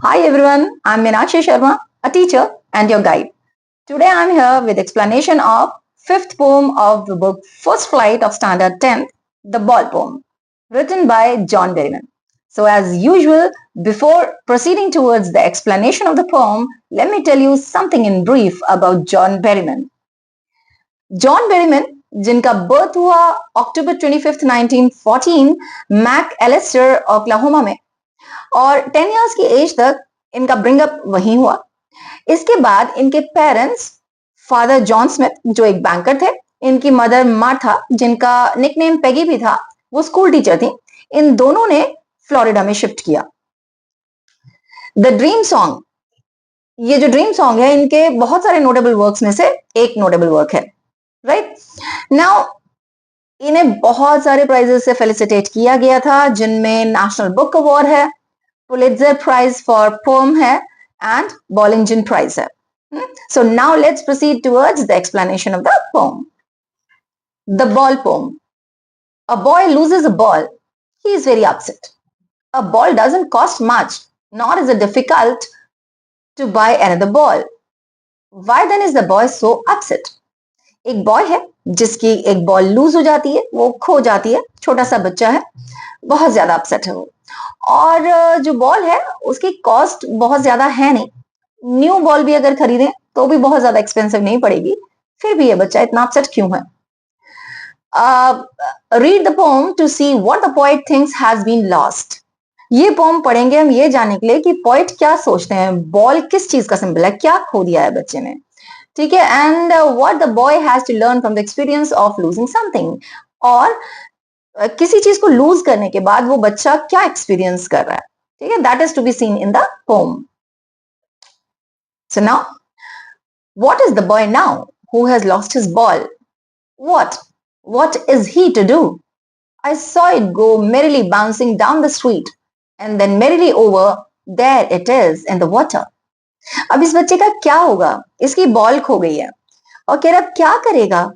Hi everyone, I'm Meenakshi Sharma, a teacher and your guide. Today I'm here with explanation of fifth poem of the book First Flight of Standard 10th, The Ball Poem, written by John Berryman. So as usual, before proceeding towards the explanation of the poem, let me tell you something in brief about John Berryman. John Berryman जिनका birth हुआ अक्टूबर 25, 1914 Mac Allister Oklahoma में और 10 years की as तक इनका ब्रिंगअप वहीं हुआ। इसके बाद इनके पेरेंट्स फादर जॉन स्मिथ जो एक बैंकर थे, इनकी मदर मार्था जिनका निकनेम पेगी भी था, वो स्कूल टीचर थी। इन दोनों ने फ्लोरिडा में शिफ्ट किया। द ड्रीम सॉन्ग, ये जो ड्रीम सॉन्ग है इनके बहुत सारे नोटेबल वर्क्स में से एक नोटेबल वर्क है। राइट नाउ इन्हें बहुत सारे प्राइजेस से फेलिसिटेट किया गया था, जिनमें नेशनल बुक अवार्ड है, पुलित्जर प्राइज फॉर पोएम है एंड बॉलिंजन प्राइज है। So now let's proceed towards the explanation of the poem. The ball poem. A boy loses a ball. He is very upset. A ball doesn't cost much, nor is it difficult to buy another ball. Why then is the boy so upset? एक boy है जिसकी एक ball loose हो जाती है, वो खो जाती है, छोटा सा बच्चा है, बहुत ज्यादा अपसेट है वो। और जो बॉल है उसकी कॉस्ट बहुत ज्यादा है नहीं, न्यू बॉल भी अगर खरीदें तो भी बहुत ज्यादा एक्सपेंसिव नहीं पड़ेगी, फिर भी ये बच्चा इतना अपसेट क्यों है? Read the poem to see what the poet thinks has been lost. ये पोएम पढ़ेंगे हम ये जानने के लिए कि पोएट क्या सोचते हैं, बॉल किस चीज का सिंबल है, क्या खो दिया है बच्चे ने, ठीक है। And what the boy has to learn from the experience of losing something, और किसी चीज को लूज करने के बाद वो बच्चा क्या एक्सपीरियंस कर रहा है, ठीक है। That is to be seen in the poem. So now what is the boy now who has lost his ball? What is he to do? I saw it go merrily bouncing down the street and then merrily over, there it is in the water. अब इस बच्चे का क्या होगा? इसकी ball खो गई है और कह रहा क्या करेगा?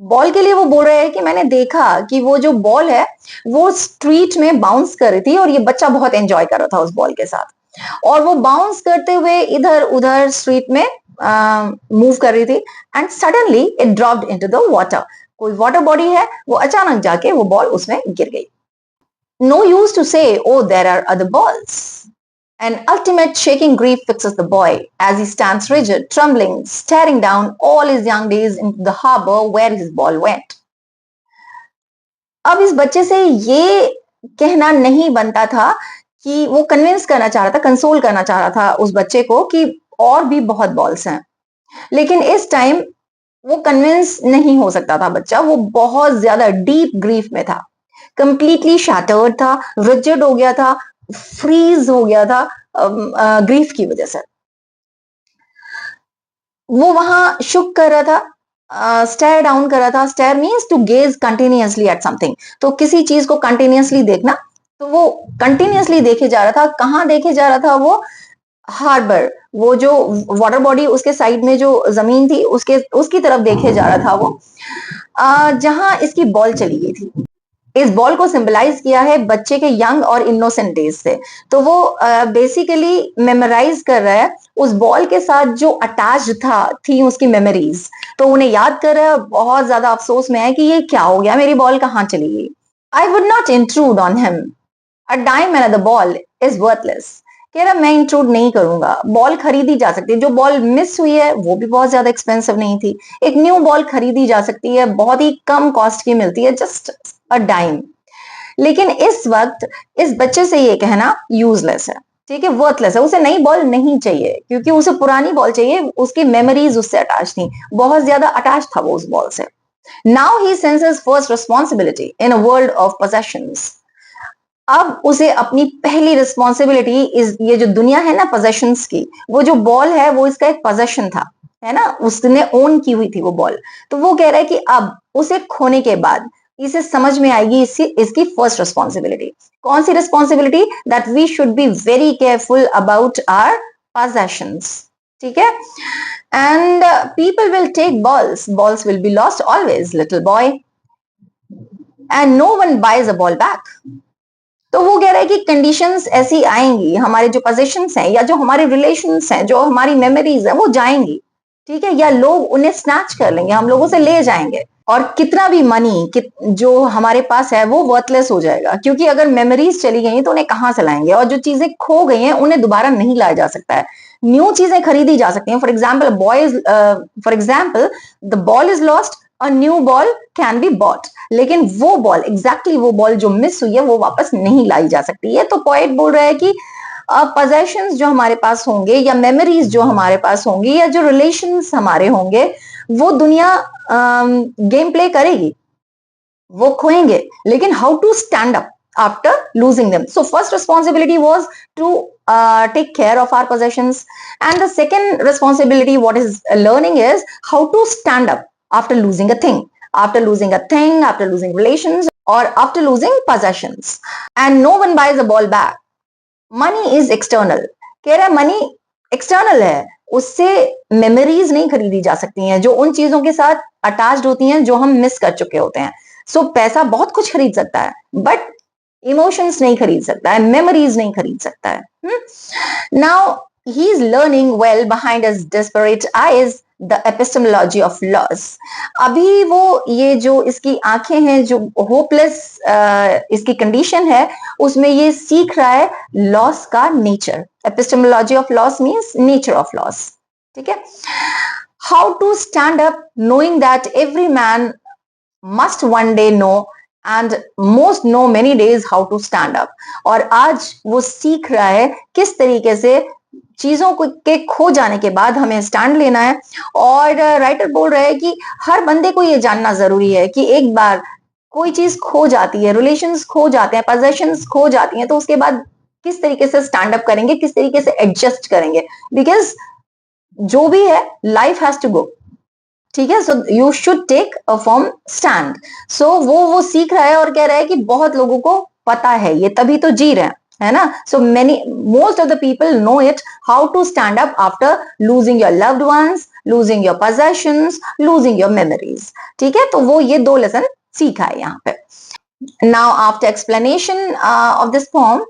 बॉल के लिए वो बोल रहा है कि मैंने देखा कि वो जो बॉल है वो स्ट्रीट में बाउंस कर रही थी और ये बच्चा बहुत एंजॉय कर रहा था उस बॉल के साथ, और वो बाउंस करते हुए इधर उधर स्ट्रीट में मूव कर रही थी and suddenly it dropped into the water. कोई वाटर बॉडी है, वो अचानक जाके वो बॉल उसमें गिर गई। No use to say oh there are other balls. An ultimate shaking grief fixes the boy as he stands rigid, trembling, staring down all his young days into the harbor where his ball went. अब इस बच्चे से ये कहना नहीं बनता था कि वो कन्विंस करना चाह रहा था, कंसोल करना चाह रहा था उस बच्चे को कि और भी बहुत बॉल्स हैं, लेकिन इस टाइम वो कन्विंस नहीं हो सकता था बच्चा। वो बहुत ज्यादा डीप ग्रीफ में था, कंप्लीटली शैटर्ड था, रिजिड हो गया था, फ्रीज हो गया था ग्रीफ की वजह से। वो वहां शुक कर रहा था, स्टेयर डाउन कर रहा था। Stare means to gaze continuously at something, तो किसी चीज को कंटिन्यूअसली देखना, तो वो कंटिन्यूअसली देखे जा रहा था। कहाँ देखे जा रहा था? वो हार्बर, वो जो वाटर बॉडी उसके साइड में जो जमीन थी उसकी तरफ देखे जा रहा था वो, जहां इसकी बॉल चली गई थी। इस बॉल को सिंबलाइज किया है बच्चे के यंग और इनोसेंट डेज से। तो वो बेसिकली मेमोराइज कर रहा है उस बॉल के साथ जो अटैच थी उसकी मेमोरीज, तो उन्हें याद कर रहा है। बहुत ज्यादा अफसोस में है कि ये क्या हो गया, मेरी बॉल कहाँ चली गई। I would not intrude on him, a dime and the ball is worthless. कह रहा मैं इंट्रूड नहीं करूंगा, बॉल खरीदी जा सकती है। जो बॉल मिस हुई है वो भी बहुत ज्यादा एक्सपेंसिव नहीं थी, एक न्यू बॉल खरीदी जा सकती है, बहुत ही कम कॉस्ट की मिलती है, जस्ट अ डाइम। लेकिन इस वक्त इस बच्चे से ये कहना यूजलेस है, ठीक है, वर्थलेस है। उसे नई बॉल नहीं चाहिए क्योंकि उसे पुरानी बॉल चाहिए, उसकी मेमोरीज उससे अटैच थी, बहुत ज्यादा अटैच था वो उस बॉल से। Now he senses first responsibility in a world of possessions. अब उसे अपनी पहली रिस्पॉन्सिबिलिटी इस ये जो दुनिया है ना पोजेशंस की, वो जो बॉल है वो इसका एक पोजेशन था, है ना, उसने ओन की हुई थी वो बॉल। तो वो कह रहा है कि अब उसे खोने के बाद इसे समझ में आएगी इसकी फर्स्ट रिस्पॉन्सिबिलिटी। कौन सी responsibility? That we should be very careful about our possessions, ठीक है। And people will take balls will be lost always little boy, and no one buys a ball back. तो वो कह रहा है कि कंडीशंस ऐसी आएंगी, हमारे जो पोजीशंस हैं या जो हमारे रिलेशंस हैं, जो हमारी मेमोरीज हैं वो जाएंगी, ठीक है, या लोग उन्हें स्नैच कर लेंगे, हम लोगों से ले जाएंगे, और कितना भी मनी जो हमारे पास है वो वर्थलेस हो जाएगा, क्योंकि अगर मेमोरीज चली गई तो उन्हें कहाँ से लाएंगे, और जो चीजें खो गई हैं उन्हें दोबारा नहीं लाया जा सकता है, न्यू चीजें खरीदी जा सकती हैं। For example the ball is lost, a new ball can be bought, लेकिन वो बॉल एग्जैक्टली वो बॉल जो मिस हुई है वो वापस नहीं लाई जा सकती है। तो पोएट बोल रहा है कि पोजेशंस जो हमारे पास होंगे या मेमोरीज जो हमारे पास होंगी या जो रिलेशंस हमारे होंगे वो दुनिया गेम प्ले करेगी, वो खोएंगे, लेकिन how to stand up after losing them. So first responsibility was to take care of our possessions, and the second responsibility what is learning is how to stand up after losing a thing, after losing relations, or after losing possessions. And no one buys a ball back. Money is external. कह रहा है money external है, उससे memories नहीं खरीदी जा सकती हैं जो उन चीजों के साथ अटैच्ड होती हैं जो हम मिस कर चुके होते हैं। सो पैसा बहुत कुछ खरीद सकता है बट इमोशंस नहीं खरीद सकता है, मेमोरीज नहीं खरीद सकता है। Now he is learning well behind his desperate eyes the epistemology of loss. अभी वो ये जो इसकी आंखें हैं, जो होपलेस इसकी कंडीशन है, उसमें ये सीख रहा है लॉस का nature. Epistemology of loss means nature of loss, ठीक है। How to stand up knowing that every man must one day know and most know many days how to stand up। और आज वो सीख रहा है किस तरीके से चीजों के खो जाने के बाद हमें स्टैंड लेना है। और राइटर बोल रहा है कि हर बंदे को ये जानना जरूरी है कि एक बार कोई चीज खो जाती है, रिलेशंस खो जाते हैं, पोजेशंस खो जाती हैं, तो उसके बाद किस तरीके से स्टैंड अप करेंगे, किस तरीके से एडजस्ट करेंगे, बिकॉज जो भी है लाइफ हैज टू गो, ठीक है। So you should take a firm stand. सो वो सीख रहा है और कह रहा है कि बहुत लोगों को पता है ये, तभी तो जी रहे हैं, है ना। So most of the people know it how to stand up after losing your loved ones, losing your possessions, losing your memories, ठीक है। तो वो ये 2 लेसन सीखा है यहाँ पे। Now after explanation of this poem,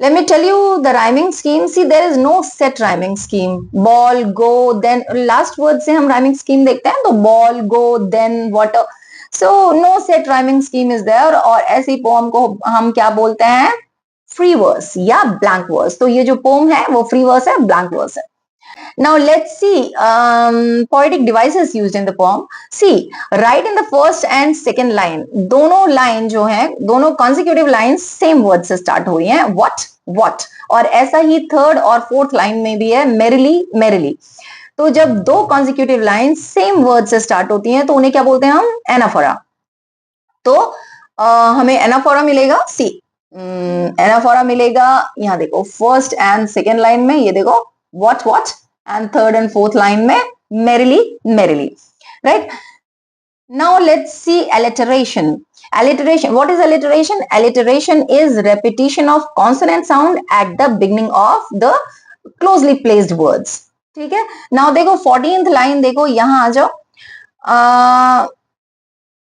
let me tell you the rhyming scheme. See, there is no set rhyming scheme. Ball, go, then last word से हम rhyming scheme देखते हैं, तो ball, go, then water. So no set rhyming scheme is there। और ऐसी poem को हम क्या बोलते हैं, free verse या blank verse। तो ये जो poem है वो free verse है, blank verse है। Now let's see poetic devices used in the poem. See, right in the first and second line, दोनों line जो हैं, दोनों consecutive lines same word से start हुई हैं, what। और ऐसा ही थर्ड और फोर्थ लाइन में भी है, merrily। तो जब 2 consecutive lines same word से start होती हैं तो उन्हें क्या बोलते हैं हम, anaphora। तो हमें anaphora मिलेगा, see, anaphora मिलेगा, यहाँ देखो फर्स्ट एंड सेकेंड लाइन में, ये देखो what, and third and fourth line में merrily, right? Now let's see alliteration। What is alliteration? Alliteration is repetition of consonant sound at the beginning of the closely placed words, ठीक है। Now देखो 14th line, देखो यहां आ जाओ,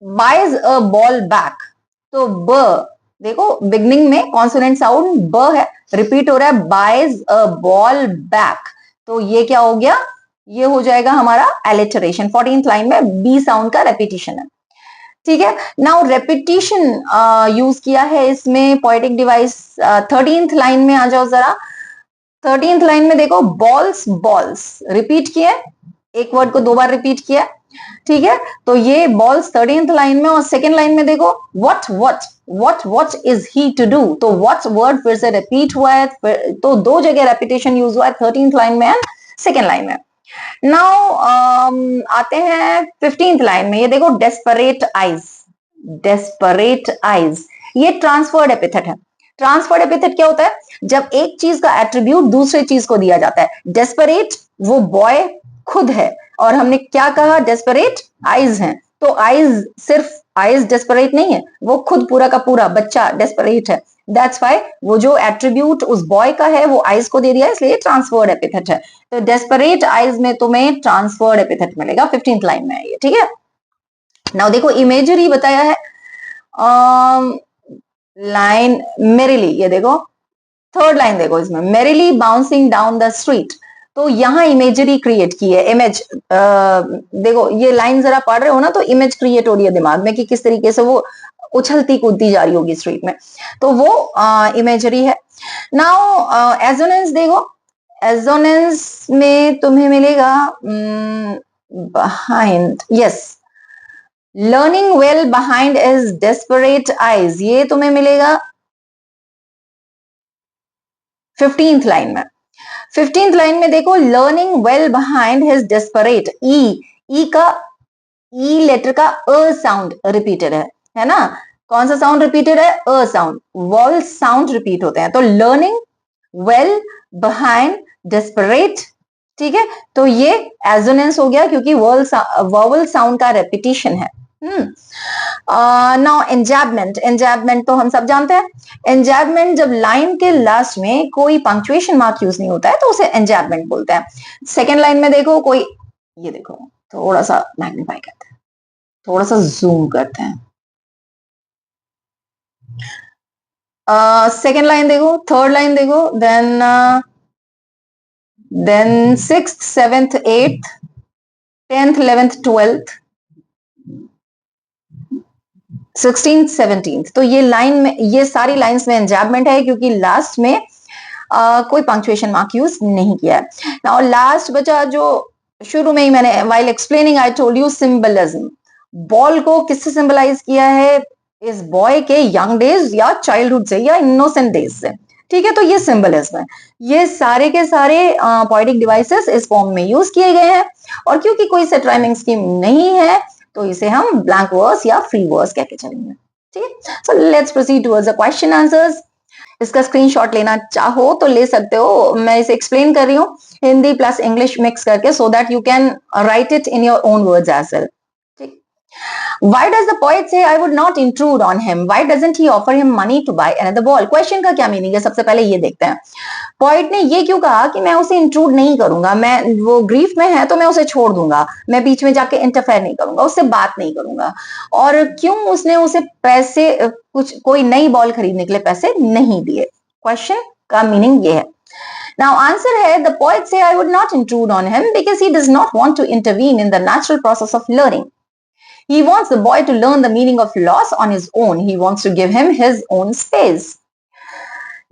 buys a ball back। तो ब देखो बिगनिंग में कॉन्सोनेंट साउंड ब है, रिपीट हो रहा है, buys a ball back। तो ये क्या हो गया, ये हो जाएगा हमारा एलिटरेशन। 14th लाइन में बी साउंड का रेपिटेशन है, ठीक है। नाउ रेपिटेशन यूज किया है इसमें पोएटिक डिवाइस। 13th लाइन में आ जाओ जरा। 13th लाइन में देखो बॉल्स रिपीट किया, एक वर्ड को 2 बार रिपीट किया, ठीक है। तो ये बॉल्स 13th लाइन में, और सेकेंड लाइन में देखो what is he to do। तो what वर्ड फिर से रिपीट हुआ है, तो 2 जगह रेपिटेशन यूज हुआ है, 13th लाइन में एंड सेकेंड लाइन में। नाउ आते हैं 15th लाइन में, ये देखो डेस्परेट आइज, ये ट्रांसफर्ड एपिथेट है। ट्रांसफर्ड एपिथेट क्या होता है, जब एक चीज का एट्रीब्यूट दूसरे चीज को दिया जाता है। डेस्परेट वो बॉय खुद है, और हमने क्या कहा, डेस्परेट आइज हैं। तो आइज, सिर्फ आइज डेस्परेट नहीं है, वो खुद पूरा का पूरा बच्चा डेस्परेट है। दैट्स व्हाई वो जो एट्रीब्यूट उस बॉय का है वो आइज को दे दिया, इसलिए ट्रांसफर्ड एपिथेट है। तो डेस्परेट आइज में तुम्हें ट्रांसफर्ड एपिथेट मिलेगा, 15th लाइन में है ये, ठीक है। नाउ देखो इमेजरी बताया है, लाइन मेरिली, ये देखो थर्ड लाइन देखो इसमें, merrily bouncing down the street. तो यहाँ इमेजरी क्रिएट की है, इमेज देखो ये लाइन जरा पढ़ रहे हो ना तो इमेज क्रिएट हो रही है दिमाग में कि किस तरीके से वो उछलती कूदती जा रही होगी स्ट्रीट में, तो वो इमेजरी है। नाउ एजोनेंस देखो, एजोनेंस में तुम्हें मिलेगा behind, yes, learning well behind is desperate eyes, ये तुम्हें मिलेगा 15th लाइन में। 15th लाइन में देखो, learning well behind his desperate, ई का, ई लेटर का अ साउंड रिपीटेड है ना? कौन सा साउंड रिपीटेड है? A sound, vowel sound repeat होते हैं, तो लर्निंग वेल बिहाइंड डेस्परेट, ठीक है, तो ये एजोनेंस हो गया क्योंकि वॉवल साउंड का रेपिटेशन है। नाउ एंजैबमेंट, एंजैबमेंट तो हम सब जानते हैं। एंजैबमेंट जब लाइन के लास्ट में कोई पंक्चुएशन मार्क यूज नहीं होता है तो उसे एंजैबमेंट बोलते हैं। सेकेंड लाइन में देखो कोई, ये देखो थोड़ा सा मैग्नीफाई करते हैं, थोड़ा सा जूम करते हैं। सेकेंड लाइन देखो, थर्ड लाइन देखो, then 6th 7th 8th 10th 11th 12th 16th 17th, तो ये लाइन में, ये सारी लाइंस में एंजैबमेंट है क्योंकि लास्ट में कोई पंक्चुएशन मार्क यूज नहीं किया है। नाउ लास्ट बचा जो शुरू में ही मैंने while explaining I told you symbolism, ball को किससे सिंबलाइज किया है? इस बॉय के यंग डेज या चाइल्डहुड से या इनोसेंट डेज से, ठीक है, तो ये सिंबलिज्म है। ये सारे के सारे पोएटिक डिवाइसेस इस फॉर्म में यूज किए गए हैं, और क्योंकि कोई सेट राइमिंग स्कीम नहीं है तो इसे हम ब्लैंक वर्स या फ्री वर्स कह के चलेंगे, ठीक है। So let's proceed towards the question answers. इसका स्क्रीनशॉट लेना चाहो तो ले सकते हो, मैं इसे एक्सप्लेन कर रही हूँ हिंदी प्लस इंग्लिश मिक्स करके, so that you can write it in your own words as well. Why does the poet say I would not intrude on him? Why doesn't he offer him money to buy another ball? Question का क्या meaning है, सबसे पहले ये देखते हैं। Poet ने ये क्यों कहा कि मैं उसे इंट्रूड नहीं करूंगा, मैं, वो ग्रीफ में है तो मैं उसे छोड़ दूंगा, मैं बीच में जाके इंटरफेयर नहीं करूंगा, उससे बात नहीं करूंगा, और क्यों उसने उसे पैसे, कुछ कोई नई बॉल खरीदने के लिए पैसे नहीं दिए? क्वेश्चन का मीनिंग ये है। Now answer है, the poet say I would not intrude on him because he does not want to intervene in the natural process of learning. He wants the boy to learn the meaning of loss on his own. He wants to give him his own space.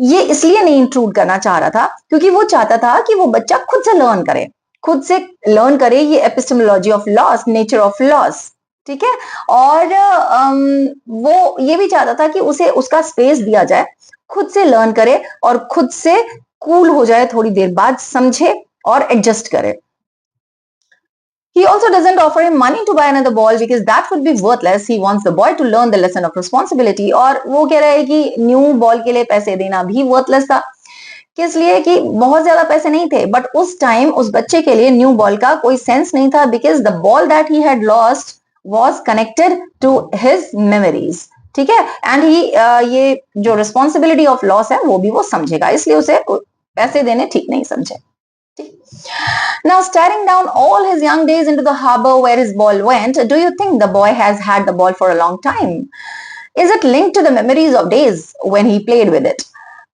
ये इसलिए नहीं intrude करना चाह रहा था क्योंकि वो चाहता था कि वो बच्चा खुद से लर्न करे, खुद से लर्न करे, ये epistemology of loss, nature of loss, ठीक है। और वो ये भी चाहता था कि उसे उसका स्पेस दिया जाए, खुद से लर्न करे और खुद से कूल हो जाए, थोड़ी देर बाद समझे और एडजस्ट करे। He also doesn't offer him money to buy another ball because that would be worthless. He wants the boy to learn the lesson of responsibility. और वो कह रहा है कि न्यू बॉल के लिए पैसे देना भी worthless था। किस लिए? कि बहुत ज्यादा पैसे नहीं थे, बट उस टाइम उस बच्चे के लिए न्यू बॉल का कोई सेंस नहीं था, because the ball that he had lost was connected to his memories. ठीक है, एंड ही ये जो रिस्पॉन्सिबिलिटी ऑफ लॉस है वो भी वो समझेगा, इसलिए उसे पैसे देने ठीक नहीं समझे। Now, staring down all his young days into the harbor where his ball went, do you think the boy has had the ball for a long time? Is it linked to the memories of days when he played with it?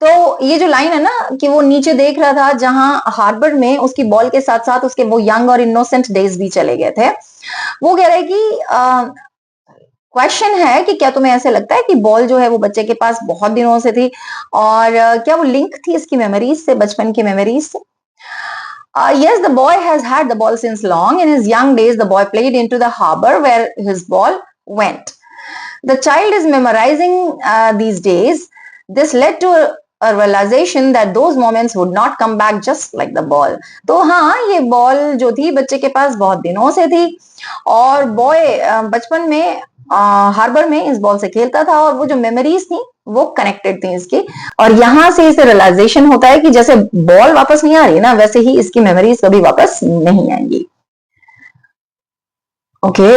तो ये जो line है ना कि वो नीचे देख रहा था जहां हार्बर में उसकी बॉल के साथ साथ उसके वो यंग और इनोसेंट डेज भी चले गए थे, वो कह रहा है कि क्वेश्चन है कि क्या तुम्हें ऐसे लगता है कि बॉल जो है वो बच्चे के पास बहुत दिनों से थी, और क्या वो लिंक थी इसकी मेमोरीज से, बचपन की मेमोरीज से? Yes, the boy has had the ball since long. In his young days, the boy played into the harbor where his ball went. The child is memorizing these days. This led to a realization that those moments would not come back just like the ball. तो हाँ, ये ball जो थी बच्चे के पास बहुत दिनों से थी, और बॉय बचपन में हार्बर में इस बॉल से खेलता था, और वो जो मेमोरीज थी वो कनेक्टेड थी इसकी, और यहां से इसे रियलाइजेशन होता है कि जैसे बॉल वापस नहीं आ रही ना, वैसे ही इसकी मेमोरीज कभी वापस नहीं आएंगी। Okay,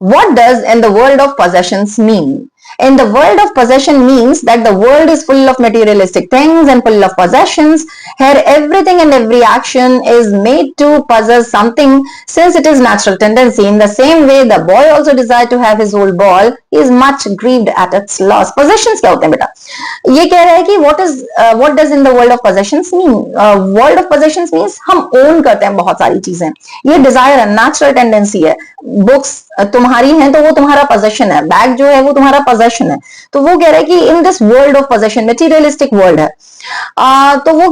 What does in the world of possessions mean? In the world of possession means that the world is full of materialistic things and full of possessions. Here everything and every action is made to possess something since it is natural tendency. In the same way the boy also desired to have his old ball. He is much grieved at its loss. Possessions क्या होते हैं बेटा? ये कह रहा है कि what does in the world of possessions mean? World of possessions means हम own करते हैं बहुत सारी चीजें. ये desire है, natural tendency है. Books तुम्हारी हैं तो वो तुम्हारा possession है. बैग जो है वो तुम्हारा possession है. तो वो कह रहा है कि in this world of possession, materialistic world है. तो वो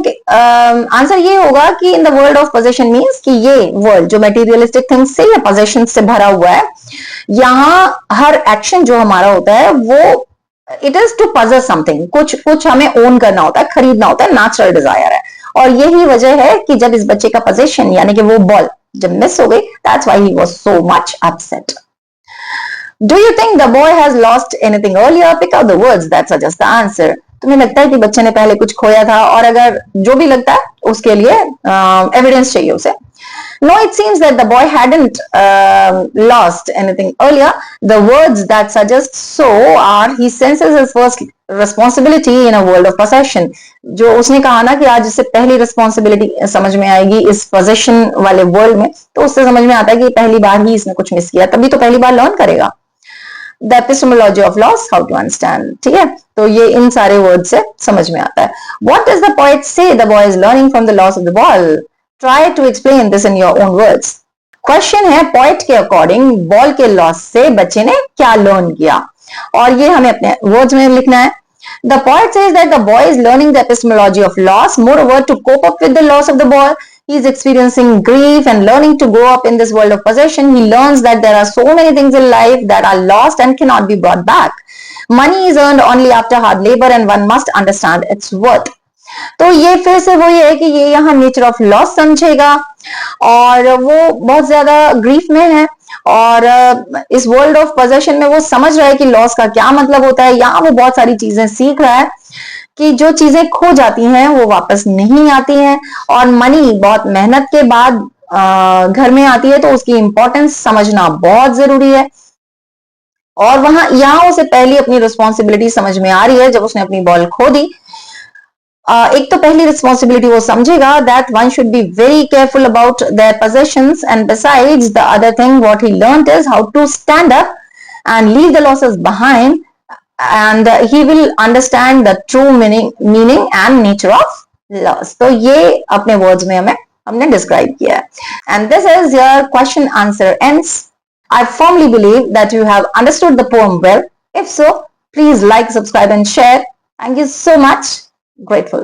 आंसर ये होगा कि in the world of possession means कि ये world जो materialistic things से या possession से भरा हुआ है, यहाँ हर action जो हमारा होता है वो it is to possess something, कुछ हमें ओन करना होता है, खरीदना होता है, नेचुरल डिजायर है. और यही वजह है कि जब इस बच्चे का पोजीशन यानी कि वो बॉल जब मिस हो गई, that's why he was so much upset. Do you think the boy has lost anything earlier? Pick out the words that suggest the answer. तुम्हें लगता है कि बच्चे ने पहले कुछ खोया था? और अगर जो भी लगता है उसके लिए एविडेंस चाहिए उसे. No, it seems that the boy hadn't lost anything earlier. The words that suggest so are he senses his first responsibility in a world of possession. जो उसने कहा ना कि आज इससे पहली responsibility समझ में आएगी इस possession वाले world में, तो उससे समझ में आता है कि पहली बार ही इसने कुछ मिस किया, तभी तो पहली बार learn करेगा. The epistemology of loss, how to understand. ठीक है, तो ये इन सारे वर्ड से समझ में आता है. What does the poet say the boy is learning from the loss of the ball? Try to explain this in your own words. Question है, poet के according बॉल के लॉस से बच्चे ने क्या लर्न किया, और ये हमें अपने वर्ड्स में लिखना है. The poet says that the boy is learning the epistemology of loss. Moreover, to cope up with the loss of the ball, he is experiencing grief and learning to grow up in this world of possession. He learns that there are so many things in life that are lost and cannot be brought back. Money is earned only after hard labor and one must understand its worth. तो ये फिर से वही है कि ये यहाँ nature of loss समझेगा और वो बहुत ज्यादा ग्रीफ में है, और इस वर्ल्ड ऑफ पोजेशन में वो समझ रहा है कि लॉस का क्या मतलब होता है. यहाँ वो बहुत सारी चीजें सीख रहा है कि जो चीजें खो जाती हैं वो वापस नहीं आती हैं, और मनी बहुत मेहनत के बाद घर में आती है, तो उसकी इंपॉर्टेंस समझना बहुत जरूरी है. और वहां यहाँ उसे पहली अपनी रिस्पॉन्सिबिलिटी समझ में आ रही है जब उसने अपनी बॉल खो दी. एक तो पहली रिस्पॉन्सिबिलिटी वो समझेगा that one should be very careful about their possessions, and besides the other thing what he learned is how to stand up and leave the losses behind, and he will understand the true meaning and nature of loss. तो ये अपने words में हमने describe किया है. And this is your question answer ends. I firmly believe that you have understood the poem well. If so, please like, subscribe and share. Thank you so much. Grateful.